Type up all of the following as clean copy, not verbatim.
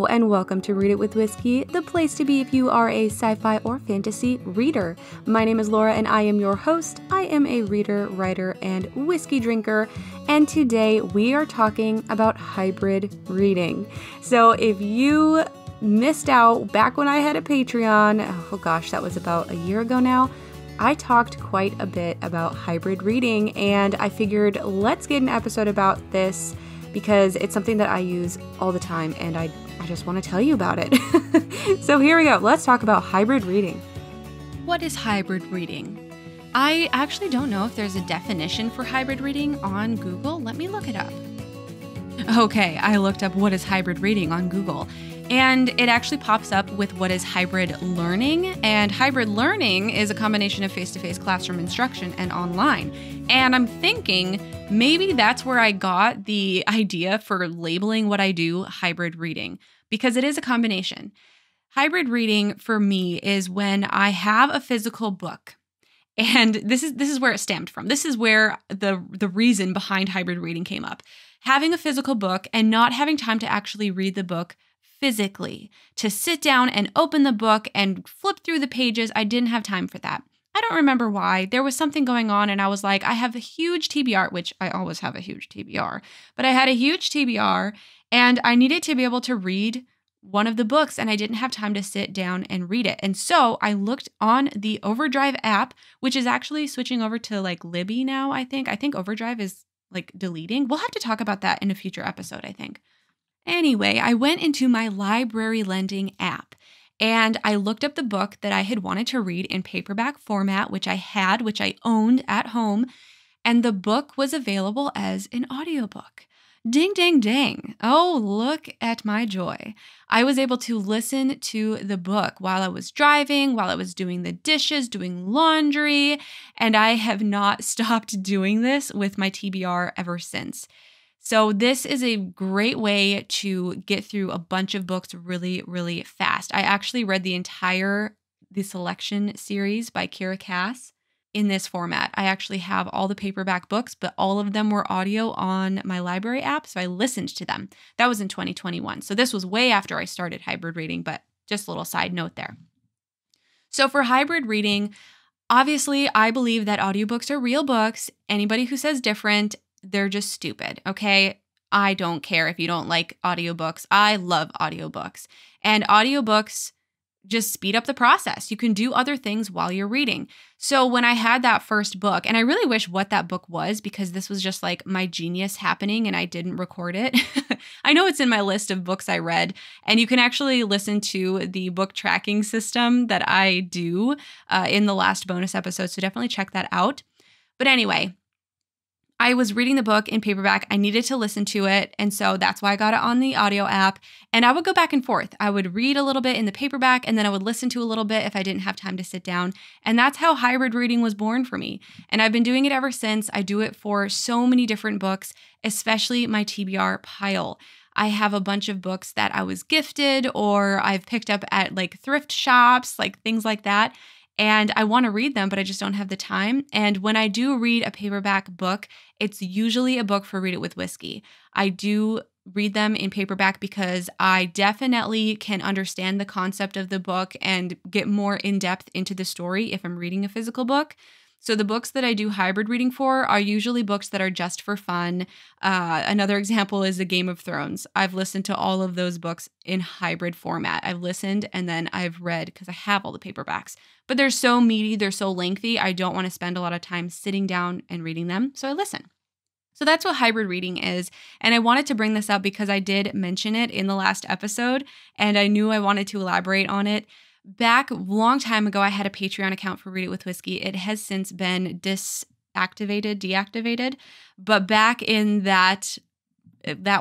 Hello, and welcome to Read It with Whiskey, the place to be if you are a sci-fi or fantasy reader. My name is Laura, and I am your host. I am a reader, writer, and whiskey drinker, and today we are talking about hybrid reading. So if you missed out back when I had a Patreon, oh gosh, that was about a year ago now, I talked quite a bit about hybrid reading, and I figured let's get an episode about this because it's something that I use all the time, and I just want to tell you about it. So here we go. Let's talk about hybrid reading. What is hybrid reading? I actually don't know if there's a definition for hybrid reading on Google. Let me look it up. Okay, I looked up what is hybrid reading on Google, and it actually pops up with what is hybrid learning. And hybrid learning is a combination of face-to-face classroom instruction and online. And I'm thinking maybe that's where I got the idea for labeling what I do hybrid reading, because it is a combination. Hybrid reading for me is when I have a physical book. And this is where it stemmed from. This is where the reason behind hybrid reading came up. Having a physical book and not having time to actually read the book physically, to sit down and open the book and flip through the pages. I didn't have time for that. I don't remember why. There was something going on and I was like, I have a huge TBR, which I always have a huge TBR, but I had a huge TBR and I needed to be able to read one of the books and I didn't have time to sit down and read it. And so I looked on the Overdrive app, which is actually switching over to like Libby now, I think. I think Overdrive is like deleting. We'll have to talk about that in a future episode, I think. Anyway, I went into my library lending app and I looked up the book that I had wanted to read in paperback format, which I owned at home, and the book was available as an audiobook. Ding, ding, ding. Oh, look at my joy. I was able to listen to the book while I was driving, while I was doing the dishes, doing laundry, and I have not stopped doing this with my TBR ever since. So this is a great way to get through a bunch of books really, really fast. I actually read the Selection series by Kira Cass in this format. I actually have all the paperback books, but all of them were audio on my library app, so I listened to them. That was in 2021. So this was way after I started hybrid reading, but just a little side note there. So for hybrid reading, obviously, I believe that audiobooks are real books. Anybody who says different, they're just stupid, okay? I don't care if you don't like audiobooks. I love audiobooks. And audiobooks just speed up the process. You can do other things while you're reading. So when I had that first book, and I really wish what that book was, because this was just like my genius happening and I didn't record it. I know it's in my list of books I read, and you can actually listen to the book tracking system that I do in the last bonus episode. So definitely check that out. But anyway, I was reading the book in paperback. I needed to listen to it. And so that's why I got it on the audio app. And I would go back and forth. I would read a little bit in the paperback and then I would listen to a little bit if I didn't have time to sit down. And that's how hybrid reading was born for me. And I've been doing it ever since. I do it for so many different books, especially my TBR pile. I have a bunch of books that I was gifted or I've picked up at like thrift shops, like things like that. And I want to read them, but I just don't have the time. And when I do read a paperback book, it's usually a book for Read It with Whiskey. I do read them in paperback because I definitely can understand the concept of the book and get more in depth into the story if I'm reading a physical book. So the books that I do hybrid reading for are usually books that are just for fun. Another example is The Game of Thrones. I've listened to all of those books in hybrid format. I've listened and then I've read because I have all the paperbacks. But they're so meaty, they're so lengthy, I don't want to spend a lot of time sitting down and reading them, so I listen. So that's what hybrid reading is. And I wanted to bring this up because I did mention it in the last episode and I knew I wanted to elaborate on it. Back a long time ago, I had a Patreon account for Read It with Whiskey. It has since been deactivated. But back in that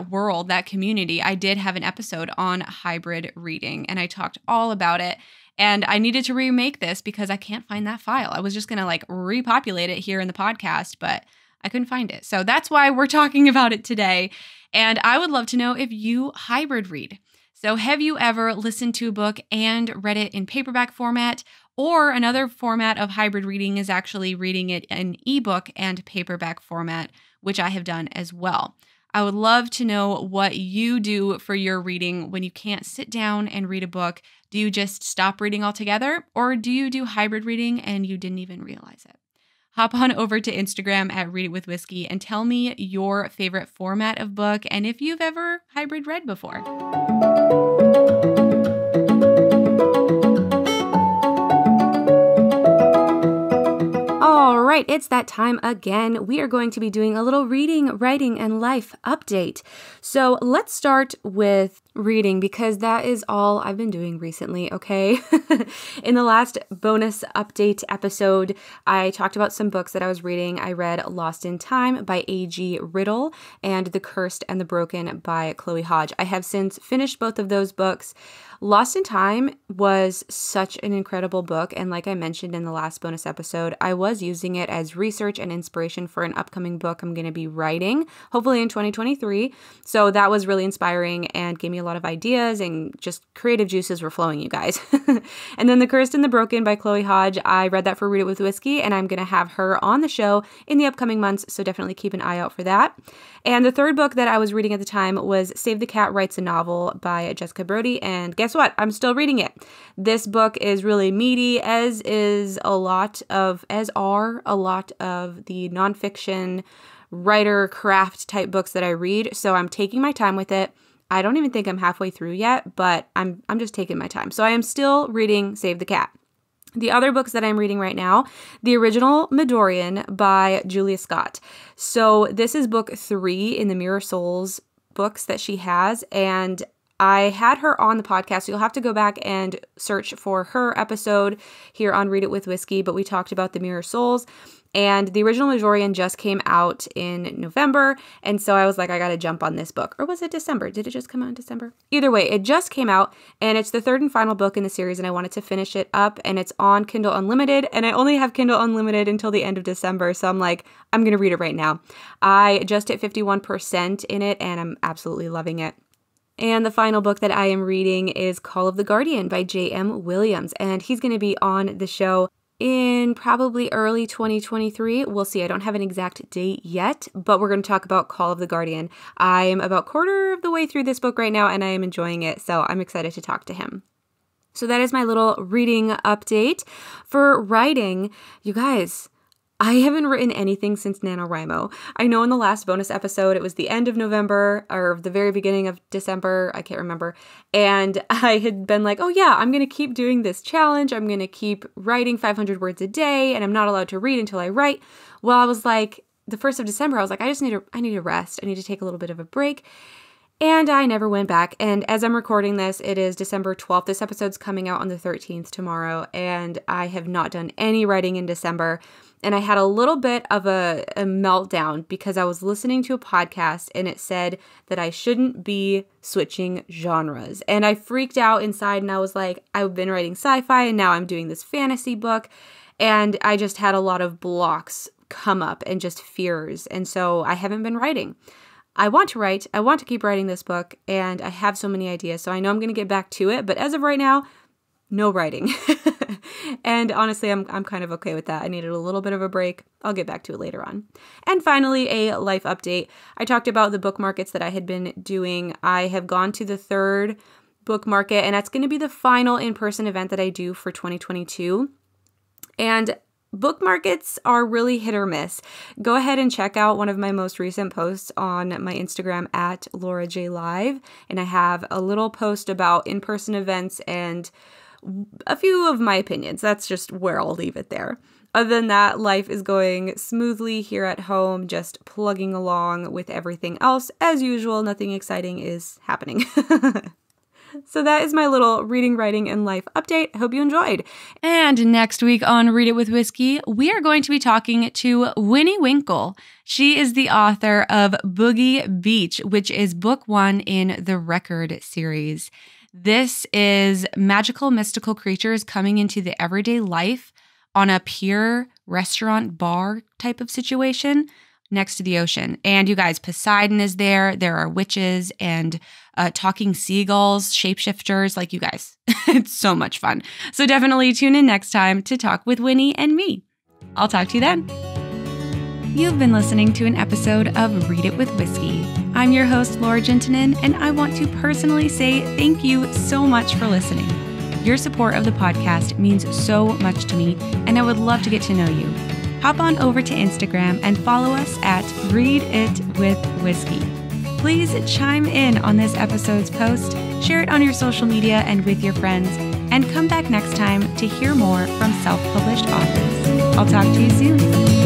world, that community, I did have an episode on hybrid reading and I talked all about it. And I needed to remake this because I can't find that file. I was just going to like repopulate it here in the podcast, but I couldn't find it. So that's why we're talking about it today. And I would love to know if you hybrid read. So have you ever listened to a book and read it in paperback format? Or another format of hybrid reading is actually reading it in ebook and paperback format, which I have done as well. I would love to know what you do for your reading when you can't sit down and read a book. Do you just stop reading altogether, or do you do hybrid reading and you didn't even realize it? Hop on over to Instagram at Read It With Whiskey and tell me your favorite format of book and if you've ever hybrid read before. All right, it's that time again. We are going to be doing a little reading, writing, and life update. So let's start with reading because that is all I've been doing recently, okay? In the last bonus update episode, I talked about some books that I was reading. I read Lost in Time by A.G. Riddle and The Cursed and the Broken by Chloe Hodge. I have since finished both of those books. Lost in Time was such an incredible book, and like I mentioned in the last bonus episode, I was using it as research and inspiration for an upcoming book I'm going to be writing, hopefully in 2023. So that was really inspiring and gave me a lot of ideas, and just creative juices were flowing, you guys. And then The Cursed and the Broken by Chloe Hodge, I read that for Read It With Whiskey, and I'm going to have her on the show in the upcoming months, so definitely keep an eye out for that. And the third book that I was reading at the time was Save the Cat Writes a Novel by Jessica Brody, and guess what? I'm still reading it. This book is really meaty, as are a lot of the nonfiction writer craft type books that I read. So I'm taking my time with it. I don't even think I'm halfway through yet, but I'm just taking my time. So I am still reading Save the Cat. The other books that I'm reading right now, the original Midorian by Julia Scott. So this is book 3 in the Mirror Souls books that she has, and I had her on the podcast, so you'll have to go back and search for her episode here on Read It With Whiskey, but we talked about the Mirror Souls, and the original Midorian just came out in November, and so I was like, I gotta jump on this book. Or was it December? Did it just come out in December? Either way, it just came out, and it's the third and final book in the series, and I wanted to finish it up, and it's on Kindle Unlimited, and I only have Kindle Unlimited until the end of December, so I'm like, I'm gonna read it right now. I just hit 51% in it, and I'm absolutely loving it. And the final book that I am reading is Call of the Guardian by J.M. Williams, and he's going to be on the show in probably early 2023. We'll see. I don't have an exact date yet, but we're going to talk about Call of the Guardian. I'm about quarter of the way through this book right now, and I am enjoying it, so I'm excited to talk to him. So that is my little reading update. For writing, you guys, I haven't written anything since NaNoWriMo. I know in the last bonus episode, it was the end of November or the very beginning of December. I can't remember. And I had been like, oh yeah, I'm going to keep doing this challenge. I'm going to keep writing 500 words a day, and I'm not allowed to read until I write. Well, I was like, the 1st of December, I was like, I need to rest. I need to take a little bit of a break. And I never went back. And as I'm recording this, it is December 12th. This episode's coming out on the 13th tomorrow. And I have not done any writing in December. And I had a little bit of a meltdown because I was listening to a podcast and it said that I shouldn't be switching genres. And I freaked out inside and I was like, I've been writing sci-fi and now I'm doing this fantasy book. And I just had a lot of blocks come up and just fears. And so I haven't been writing. I want to write. I want to keep writing this book and I have so many ideas. So I know I'm going to get back to it. But as of right now, no writing. And honestly, I'm kind of okay with that. I needed a little bit of a break. I'll get back to it later on. And finally, a life update. I talked about the book markets that I had been doing. I have gone to the 3rd book market, and that's going to be the final in-person event that I do for 2022. And book markets are really hit or miss. Go ahead and check out one of my most recent posts on my Instagram at Laura J Live. And I have a little post about in-person events and a few of my opinions. That's just where I'll leave it there. Other than that, life is going smoothly here at home, just plugging along with everything else. As usual, nothing exciting is happening. So that is my little reading, writing, and life update. I hope you enjoyed. And next week on Read It With Whiskey, we are going to be talking to Winnie Winkle. She is the author of Boogie Beach, which is book 1 in the Record series. This is magical, mystical creatures coming into the everyday life on a pier, restaurant, bar type of situation next to the ocean. And you guys, Poseidon is there. There are witches and talking seagulls, shapeshifters, like you guys. It's so much fun. So definitely tune in next time to talk with Winnie and me. I'll talk to you then. You've been listening to an episode of Read It With Whiskey. I'm your host, Laura Juntunen, and I want to personally say thank you so much for listening. Your support of the podcast means so much to me, and I would love to get to know you. Hop on over to Instagram and follow us at Read It with Whiskey. Please chime in on this episode's post, share it on your social media and with your friends, and come back next time to hear more from self-published authors. I'll talk to you soon.